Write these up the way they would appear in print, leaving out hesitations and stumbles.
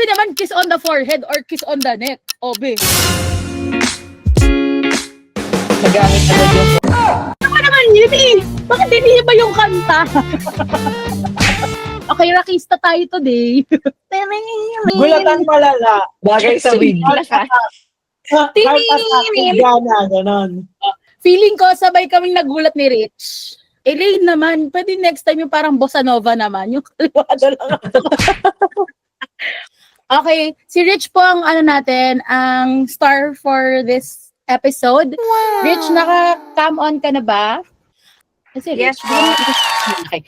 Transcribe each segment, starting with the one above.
Sabi naman, kiss on the forehead or kiss on the neck. Obe. Nagamit agad yung Ano naman yun eh? Bakit hindi niya ba yung kanta? Okay, rakista tayo today. gulatan malala. Bagay sa wig. Heart attack kay Jana, ganon. Feeling ko, sabay kaming nagulat ni Rich. Elaine naman, pwede next time yung parang bossa nova naman. Yung kalwado lang. Okay, si Rich po ang ang star for this episode. Wow. Rich, naka-cam on ka na ba? Kasi Yes, Rich, ma'am. okay.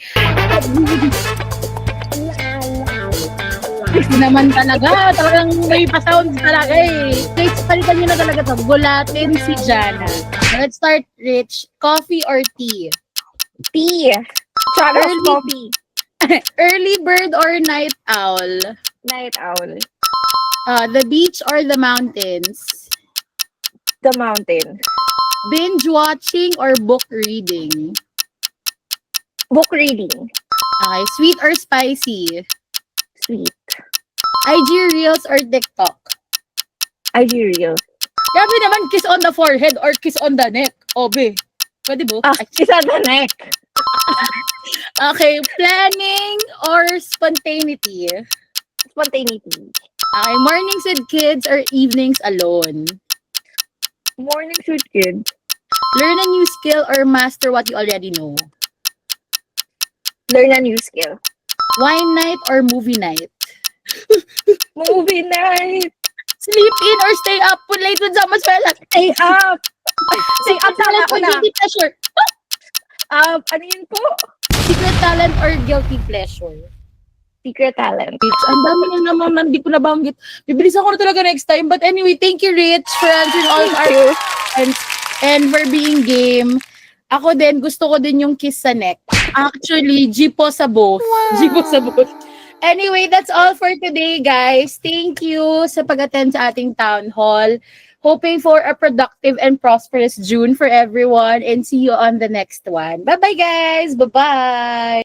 Kasi naman talaga, talagang may pa-sounds talaga eh. Kaya palitan nyo na talaga to. Gulatin si Jana. Let's start, Rich. Coffee or tea? Tea. Charles Early- coffee. Early bird or night owl? Night owl. The beach or the mountains? The mountain. Binge watching or book reading? Book reading. Okay, sweet or spicy? Sweet. IG Reels or TikTok? IG Reels. Sabi naman, kiss on the forehead or kiss on the neck. Obe. Pwede bo? Kiss on the neck. Okay, planning or spontaneity? Spontaneity. Okay, mornings with kids or evenings alone? Morning with kids. Learn a new skill or master what you already know? Learn a new skill. Wine night or movie night? Movie night. Sleep in or stay up late with someone else? Stay up. Stay up sana Talent ako or na. guilty pleasure? Ano yun po? Secret talent or guilty pleasure? Secret talent. Rich, ang dami na naman hindi ko nabanggit. Bibilisan ko na talaga next time. But anyway, thank you, Rich, for answering all of our questions and for being game. Ako din, gusto ko din yung kiss sa neck. Actually, G po sa both. Wow. G po sa both. Anyway, that's all for today, guys. Thank you sa pag-attend sa ating town hall. Hoping for a productive and prosperous June for everyone and see you on the next one. Bye-bye, guys. Bye-bye.